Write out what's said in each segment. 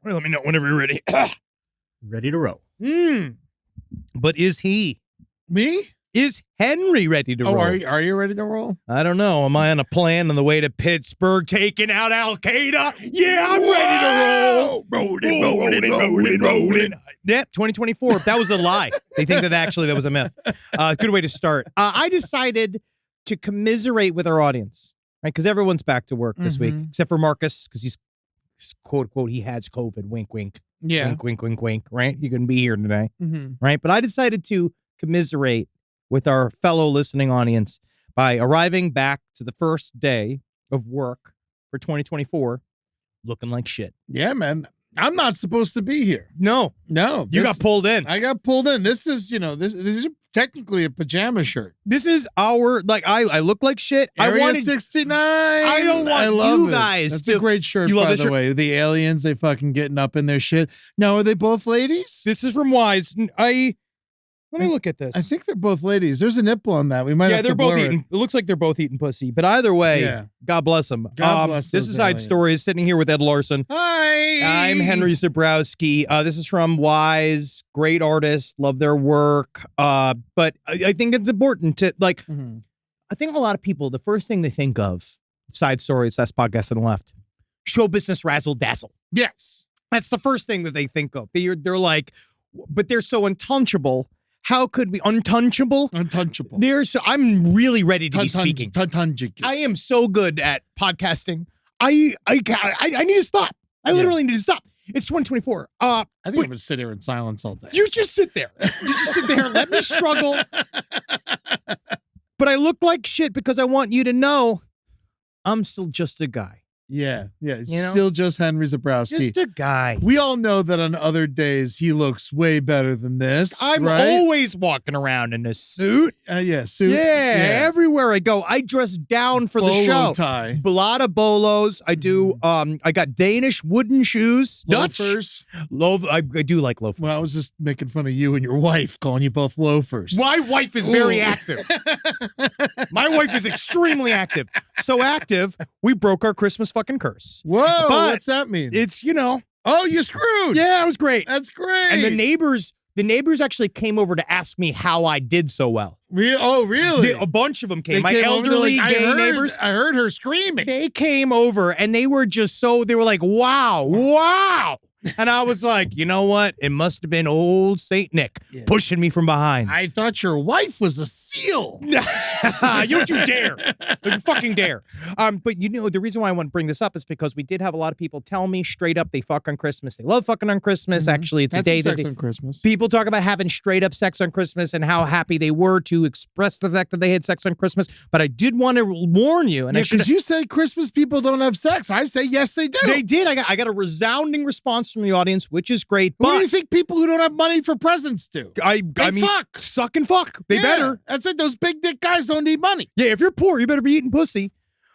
Well, let me know whenever you're ready. Ready to roll. But is he? Me? Is Henry ready to roll? Are you ready to roll? I don't know. Am I on a plan on the way to Pittsburgh, taking out Al Qaeda? Yeah, I'm ready to roll. Rolling. Yep, 2024. That was a lie. They think that actually that was a myth. Good way to start. I decided to commiserate with our audience, right? Because everyone's back to work this week, except for Marcus, because he's quote unquote he has COVID. Wink, wink. Yeah. Wink, wink, wink, wink. Right? You can be here today, right? But I decided to commiserate with our fellow listening audience by arriving back to the first day of work for 2024 looking like shit. Yeah, man. I'm not supposed to be here. No. You got pulled in. I got pulled in. This is, this is technically a pajama shirt. This is our, I look like shit. Area 69. I don't want I love you it. guys That's to. a great shirt, You love by this the shirt? way. The aliens, they fucking getting up in their shit. Now, are they both ladies? This is from Wise. Let me look at this. I think they're both ladies. There's a nipple on that. We might have they're to both blur eating. It looks like they're both eating pussy. But either way, God bless them. God bless This those is Side aliens. Stories, sitting here with Ed Larson. Hi. I'm Henry Zabrowski. This is from Wise. Great artist. Love their work. But I think it's important to, I think a lot of people, the first thing they think of, Side Stories, that's podcast on the left, show business razzle dazzle. Yes. That's the first thing that they think of. They're like, but they're so untouchable. How could we untouchable? Untouchable. I'm really ready to be speaking. Untouchable. I am so good at podcasting. I need to stop. I literally need to stop. It's 2024. I think I'm gonna sit here in silence all day. You just sit there. You just sit there and let me struggle. But I look like shit because I want you to know I'm still just a guy. Yeah. It's still just Henry Zabrowski. Just a guy. We all know that on other days he looks way better than this. I'm always walking around in a suit. Suit. Yeah, everywhere I go. I dress down for the show. Tie. A lot of bolos. I do. I got Danish wooden shoes. Loafers. I do like loafers. Well, I was just making fun of you and your wife, calling you both loafers. My wife is very active. My wife is extremely active. So active, we broke our Christmas fucking curse. Whoa, but what's that mean? It's, Oh, you screwed. Yeah, it was great. That's great. And the neighbors actually came over to ask me how I did so well. Oh, really? A bunch of them came. They My came over, elderly like, gay neighbors. I heard her screaming. They came over and they were like, wow. And I was like, you know what? It must have been old Saint Nick pushing me from behind. I thought your wife was a seal. You don't you dare. Don't you fucking dare. But the reason why I want to bring this up is because we did have a lot of people tell me straight up they fuck on Christmas. They love fucking on Christmas. Actually, it's a day that on Christmas. People talk about having straight up sex on Christmas and how happy they were to express the fact that they had sex on Christmas. But I did want to warn you. And because you say Christmas people don't have sex. I say yes, they do. They did. I got a resounding response from the audience, which is great. But what do you think people who don't have money for presents do? I mean, fuck. Suck and fuck. They better. That's it. Those big dick guys don't need money. Yeah, if you're poor, you better be eating pussy.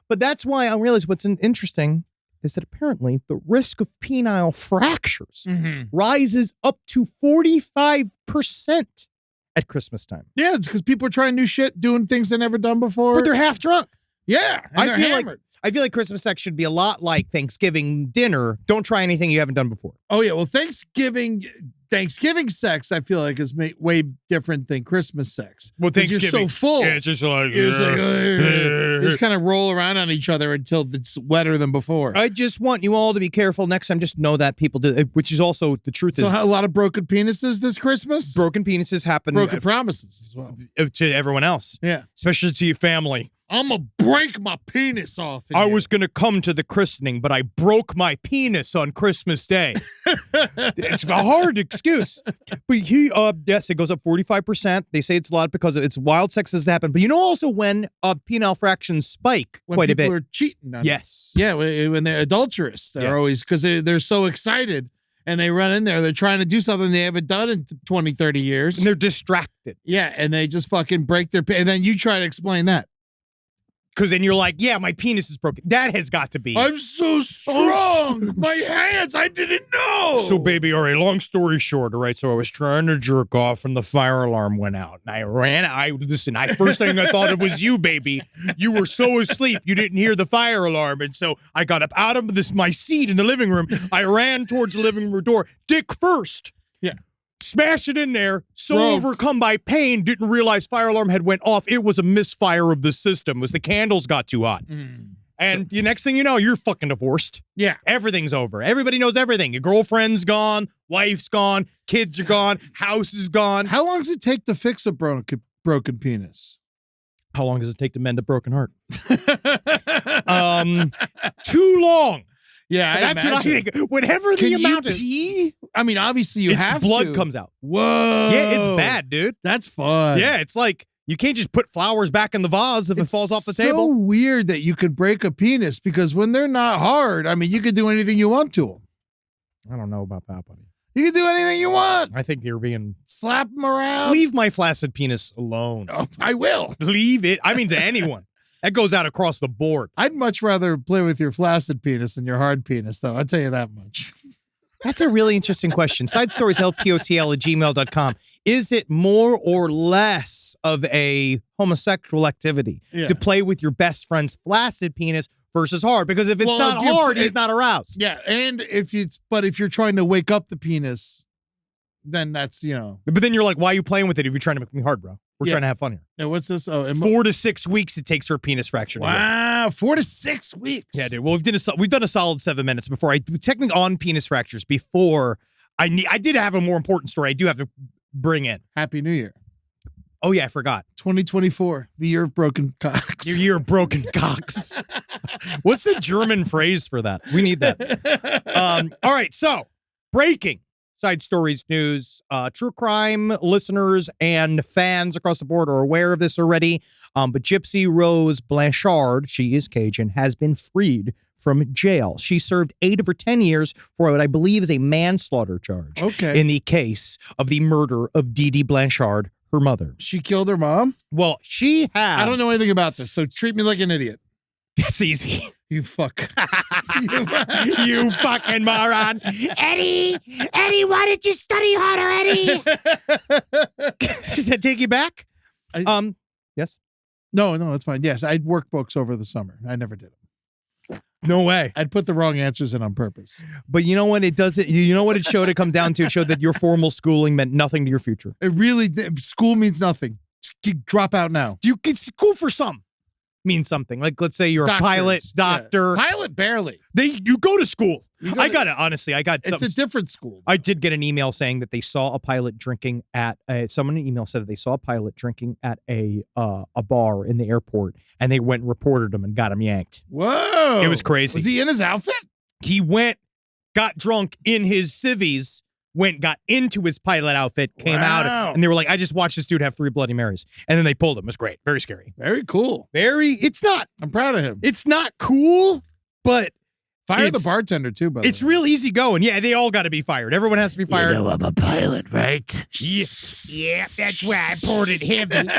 But that's why I realize what's interesting is that apparently the risk of penile fractures rises up to 45% at Christmas time. Yeah, it's because people are trying new shit, doing things they've never done before. But they're half drunk. Yeah, and they're hammered. I feel like Christmas sex should be a lot like Thanksgiving dinner. Don't try anything you haven't done before. Oh, yeah. Well, Thanksgiving sex, I feel like, is way different than Christmas sex. Well, Thanksgiving, you're so full. Yeah, it's just like, you just kind of roll around on each other until it's wetter than before. I just want you all to be careful next time. Just know that people do, which is also the truth. So a lot of broken penises this Christmas? Broken penises happen. Broken promises as well. To everyone else. Yeah. Especially to your family. I'm going to break my penis off. I was going to come to the christening, but I broke my penis on Christmas Day. It's a hard excuse. But yes, it goes up 45%. They say it's a lot because it's wild sex doesn't happen. But also when penile fractions spike quite a bit. When people are cheating on Yes. Yeah, when they're adulterous. They're always, because they're so excited. And they run in there. They're trying to do something they haven't done in 20, 30 years. And they're distracted. Yeah, and they just fucking break their... And then you try to explain that. Because then you're like, yeah, my penis is broken. That has got to be. I'm so strong. My hands, I didn't know. So, baby, all right, long story short, all right, so I was trying to jerk off and the fire alarm went out. And I ran, first thing I thought of was you, baby. You were so asleep, you didn't hear the fire alarm. And so I got up out of my seat in the living room. I ran towards the living room door, dick first. Yeah. Smashed it in there, overcome by pain, didn't realize fire alarm had went off. It was a misfire of the system. It was the candles got too hot. And the next thing you know, you're fucking divorced. Yeah. Everything's over. Everybody knows everything. Your girlfriend's gone, wife's gone, kids are gone, house is gone. How long does it take to fix a broken penis? How long does it take to mend a broken heart? Too long. Yeah, that's what I think. Whatever the amount is. Pee? I mean, obviously you have blood to. comes out. Whoa. Yeah, it's bad, dude. That's fun. Yeah, it's like you can't just put flowers back in the vase if it falls off the table. It's so weird that you could break a penis because when they're not hard, I mean, you could do anything you want to them. I don't know about that, buddy. You can do anything you want. I think you're being... Slap them around. Leave my flaccid penis alone. Oh, I will. Leave it. I mean, to anyone. That goes out across the board. I'd much rather play with your flaccid penis than your hard penis, though. I'll tell you that much. That's a really interesting question. SideStoriesHelpPOTL@gmail.com. Is it more or less of a homosexual activity to play with your best friend's flaccid penis versus hard? Because if it's not hard, he's not aroused. Yeah, and if you're trying to wake up the penis, then that's, But then you're like, why are you playing with it if you're trying to make me hard, bro? We're trying to have fun here. Now, what's this? Oh, 4 to 6 weeks it takes for a penis fracture. Wow, 4 to 6 weeks. Yeah, dude. Well, we've done a solid 7 minutes before. Technically on penis fractures before I did have a more important story I do have to bring in. Happy New Year. Oh, yeah, I forgot. 2024, the year of broken cocks. Your year of broken cocks. What's the German phrase for that? We need that. All right, so breaking. Side Stories news. True crime listeners and fans across the board are aware of this already. But Gypsy Rose Blanchard, she is Cajun, has been freed from jail. She served 8 of her 10 years for what I believe is a manslaughter charge. Okay. In the case of the murder of Dee Dee Blanchard, her mother. She killed her mom? Well, she had... I don't know anything about this, so treat me like an idiot. That's easy. You fuck. You fucking moron. Eddie, why did you study harder, Eddie? Does that take you back? Yes? No, it's fine. Yes, I'd work books over the summer. I never did them. No way. I'd put the wrong answers in on purpose. But you know what it doesn't, you know what it showed it come down to? It showed that your formal schooling meant nothing to your future. It really did. School means nothing. Drop out now. You get school for some. Means something. Like, let's say you're a pilot, doctor. Yeah. Pilot, barely. You go to school. It's It's a different school. I did get an email saying that they saw a pilot drinking at someone in an email said that they saw a pilot drinking at a bar in the airport, and they went and reported him and got him yanked. Whoa. It was crazy. Was he in his outfit? He went, got drunk in his civvies, got into his pilot outfit, came out, and they were like, I just watched this dude have 3 Bloody Marys. And then they pulled him. It was great. Very scary. Very cool. It's not. I'm proud of him. It's not cool, but fire the bartender too, by the way. It's real easy going. Yeah, they all got to be fired. Everyone has to be fired. You know I'm a pilot, right? Yeah, that's why I poured it heavy.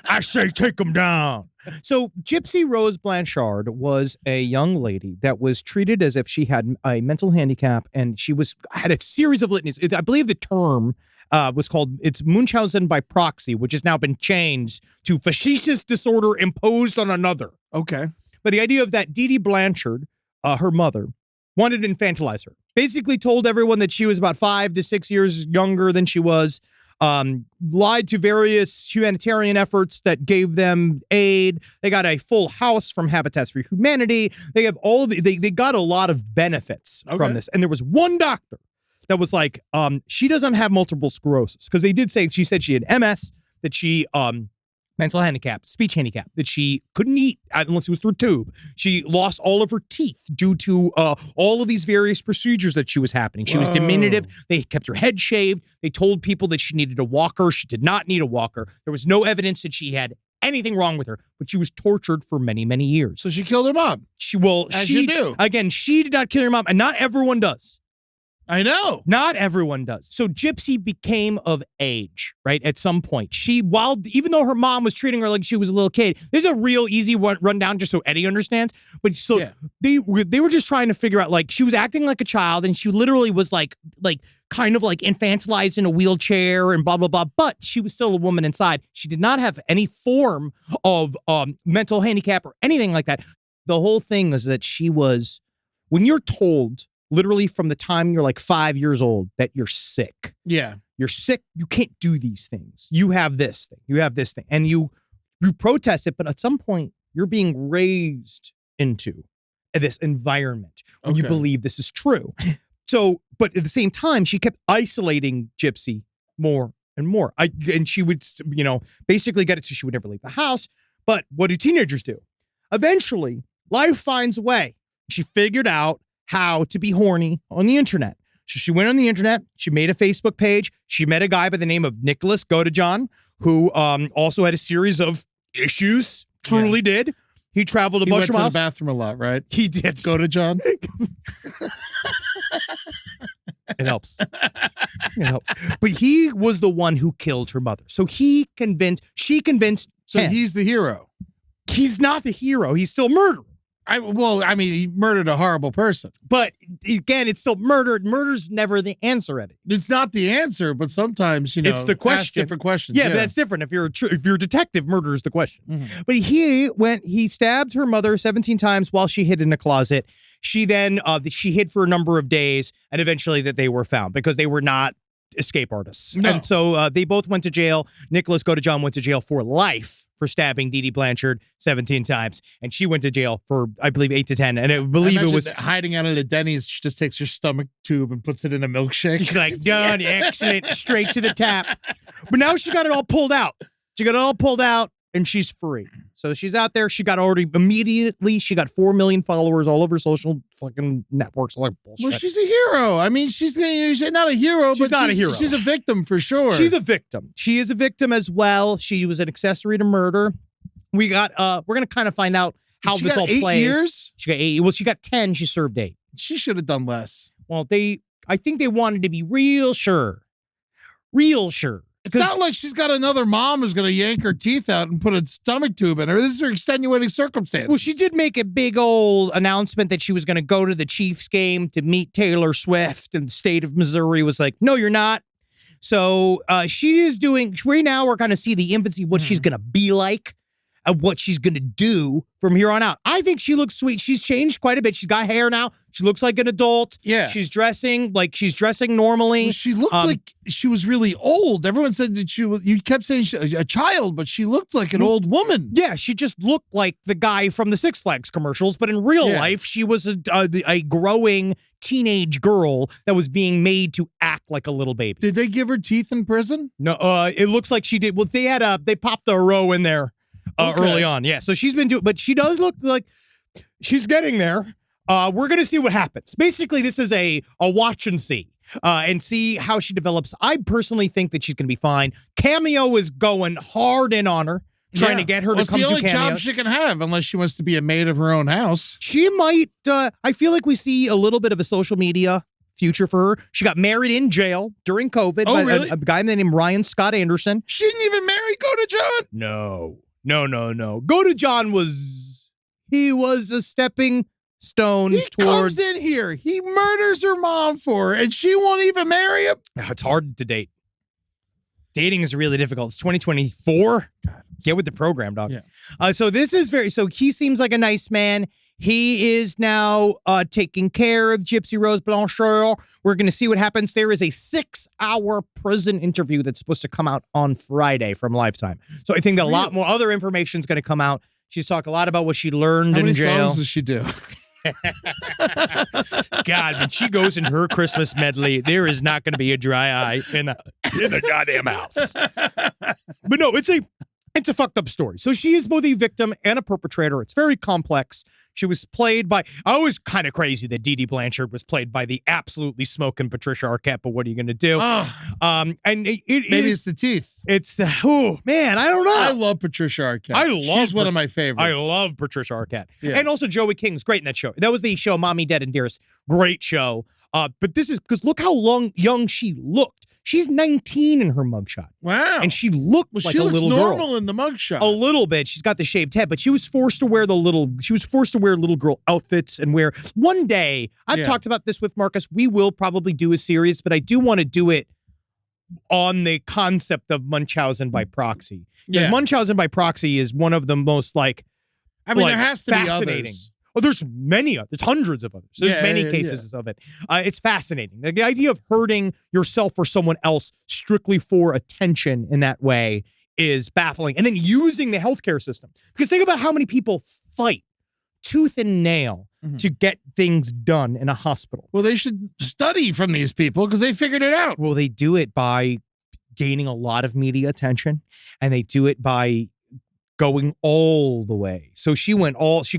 I say take him down. So Gypsy Rose Blanchard was a young lady that was treated as if she had a mental handicap, and she had a series of litanies. I believe the term was called, it's Munchausen by proxy, which has now been changed to facetious disorder imposed on another. Okay. But the idea of that Dee Dee Blanchard, her mother, wanted to infantilize her. Basically told everyone that she was about 5 to 6 years younger than she was. Lied to various humanitarian efforts that gave them aid. They got a full house from Habitats for Humanity. They have they got a lot of benefits from this. And there was one doctor that was like, she doesn't have multiple sclerosis. Because they did say, she said she had MS, that she, mental handicap, speech handicap, that she couldn't eat unless it was through a tube. She lost all of her teeth due to all of these various procedures that she was happening. She was diminutive. They kept her head shaved. They told people that she needed a walker. She did not need a walker. There was no evidence that she had anything wrong with her, but she was tortured for many, many years. So she killed her mom. As you do. Again, she did not kill her mom, and not everyone does. I know. Not everyone does. So Gypsy became of age, right? At some point. Even though her mom was treating her like she was a little kid, there's a real easy rundown just so Eddie understands. But they were just trying to figure out, like, she was acting like a child and she literally was like kind of like infantilized in a wheelchair and blah, blah, blah. But she was still a woman inside. She did not have any form of mental handicap or anything like that. The whole thing is that she was, when you're told literally from the time you're like 5 years old that you're sick. Yeah. You're sick. You can't do these things. You have this thing. You have this thing. And you protest it, but at some point you're being raised into this environment when you believe this is true. So, but at the same time, she kept isolating Gypsy more and more. And she would, basically get it so she would never leave the house. But what do teenagers do? Eventually, life finds a way. She figured out how to be horny on the internet. So she went on the internet. She made a Facebook page. She met a guy by the name of Nicholas Godejohn, who also had a series of issues. Truly did. He traveled a bunch of miles. He went to the bathroom a lot, right? He did. Godejohn. It helps. It helps. But he was the one who killed her mother. So she convinced So him. he's the hero. He's not the hero. He's still murdered. He murdered a horrible person. But again, it's still murder. Murder's never the answer, Eddie. It's not the answer, but sometimes, it's the question. Ask different questions. Yeah, but that's different. If you're a detective, murder is the question. Mm-hmm. But he stabbed her mother 17 times while she hid in a closet. She then, she hid for a number of days, and eventually that they were found because they were not escape artists. No. And so they both went to jail. Nicholas Godejohn went to jail for life for stabbing Dee Dee Blanchard 17 times. And she went to jail for, I believe, 8 to 10. And I believe it was hiding out of the Denny's. She just takes her stomach tube and puts it in a milkshake. She's like, done, excellent, straight to the tap. But now she got it all pulled out. And she's free. So she's out there. She got 4 million followers all over social fucking networks. All that bullshit. Well, she's a hero. I mean, she's not a hero, she's not a hero. She's a victim for sure. She's a victim. She is a victim as well. She was an accessory to murder. We're gonna kind of find out how this all plays. 8 years? She got 8. Well, she got 10. She served 8. She should have done less. Well, I think they wanted to be real sure. Real sure. It's not like she's got another mom who's going to yank her teeth out and put a stomach tube in her. This is her extenuating circumstance. Well, she did make a big old announcement that she was going to go to the Chiefs game to meet Taylor Swift, and the state of Missouri was like, no, you're not. So she is doing, right now we're going to see the infancy of what she's going to be like and what she's going to do from here on out. I think she looks sweet. She's changed quite a bit. She's got hair now. She looks like an adult. Yeah. She's dressing normally. Well, she looked like she was really old. Everyone said that you kept saying a child, but she looked like an old woman. Yeah, she just looked like the guy from the Six Flags commercials, but in real life, she was a growing teenage girl that was being made to act like a little baby. Did they give her teeth in prison? No, it looks like she did. Well, they popped a row in there early on. Yeah, so she's been doing, but she does look like she's getting there. We're going to see what happens. Basically, this is a watch and see how she develops. I personally think that she's going to be fine. Cameo is going hard in on her, trying to get her to come to Cameo. It's the only job she can have, unless she wants to be a maid of her own house. She might, I feel like we see a little bit of a social media future for her. She got married in jail during COVID by really? a guy named Ryan Scott Anderson. She didn't even marry Godejohn? No. Godejohn was a stepping stone he towards. Comes in here. He murders her mom for her, and she won't even marry him. It's hard to date. Dating is really difficult. It's 2024. Get with the program, dog. Yeah. So he seems like a nice man. He is now taking care of Gypsy Rose Blanchard. We're going to see what happens. There is a 6-hour prison interview that's supposed to come out on Friday from Lifetime. So I think that a lot more other information is going to come out. She's talked a lot about what she learned in jail. How many songs does she do? God, when she goes in her Christmas medley, there is not going to be a dry eye in the goddamn house. But no, it's a fucked up story. So she is both a victim and a perpetrator. It's very complex. She was played by, I was kind of crazy that Dee Dee Blanchard was played by the absolutely smoking Patricia Arquette, but what are you going to do? And maybe it's the teeth. It's man, I don't know. I love Patricia Arquette. She's one of my favorites. I love Patricia Arquette. Yeah. And also Joey King's great in that show. That was the show Mommy, Dead, and Dearest. Great show. But this is because look how young she looked. She's 19 in her mugshot. Wow. And she looked like she a looks little normal girl. in the mugshot. A little bit. She's got the shaved head, but she was forced to wear little girl outfits and wear. One day, I've talked about this with Marcus. We will probably do a series, but I do want to do it on the concept of Munchausen by proxy. Because Munchausen by proxy is one of the most there has to fascinating. be others. Oh, there's hundreds of others. There's many cases of it. It's fascinating. The idea of hurting yourself or someone else strictly for attention in that way is baffling. And then using the healthcare system. Because think about how many people fight tooth and nail to get things done in a hospital. Well, they should study from these people because they figured it out. Well, they do it by gaining a lot of media attention, and they do it by going all the way. So she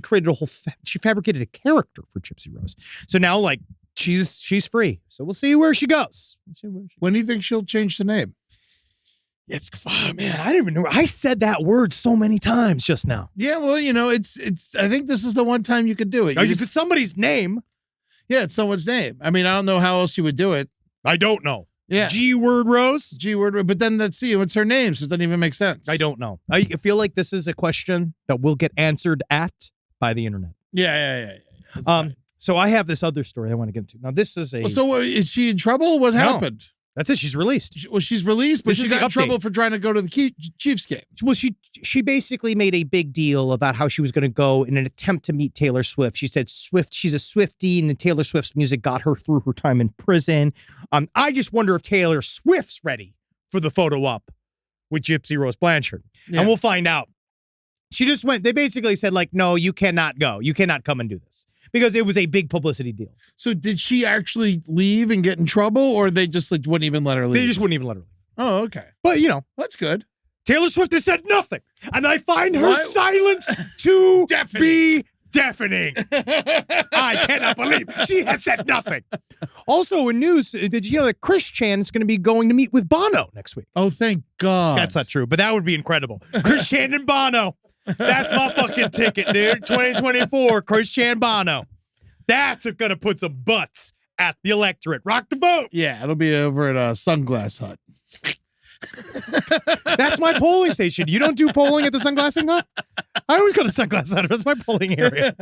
created she fabricated a character for Gypsy Rose. So now she's free. So we'll see where she goes. When do you think she'll change the name? Man, I didn't even know. I said that word so many times just now. Yeah, well, it's I think this is the one time you could do it. It's somebody's name. Yeah, it's someone's name. I mean, I don't know how else you would do it. I don't know. Yeah. G-word Rose? G-word, but then let's see, what's her name? So it doesn't even make sense. I don't know. I feel like this is a question that will get answered by the internet. Yeah. So I have this other story I want to get into. Now, this is a... So is she in trouble? What happened? That's it. She's released. She's released, but she got in trouble for trying to go to the Chiefs game. Well, she basically made a big deal about how she was going to go in an attempt to meet Taylor Swift. She said she's a Swiftie, and Taylor Swift's music got her through her time in prison. I just wonder if Taylor Swift's ready for the photo op with Gypsy Rose Blanchard. Yeah. And we'll find out. She just went, they basically said, no, you cannot go. You cannot come and do this. Because it was a big publicity deal. So did she actually leave and get in trouble, or they just wouldn't even let her leave? They just wouldn't even let her leave. Oh, okay. But, that's good. Taylor Swift has said nothing. And I find her silence to be deafening. I cannot believe she has said nothing. Also in news, did you know that Chris Chan is going to be going to meet with Bono next week? Oh, thank God. That's not true, but that would be incredible. Chris Chan and Bono. That's my fucking ticket, dude. 2024, Chris Chan Bono. That's going to put some butts at the electorate. Rock the vote. Yeah, it'll be over at Sunglass Hut. That's my polling station. You don't do polling at the Sunglass Hut? I always go to Sunglass Hut. That's my polling area.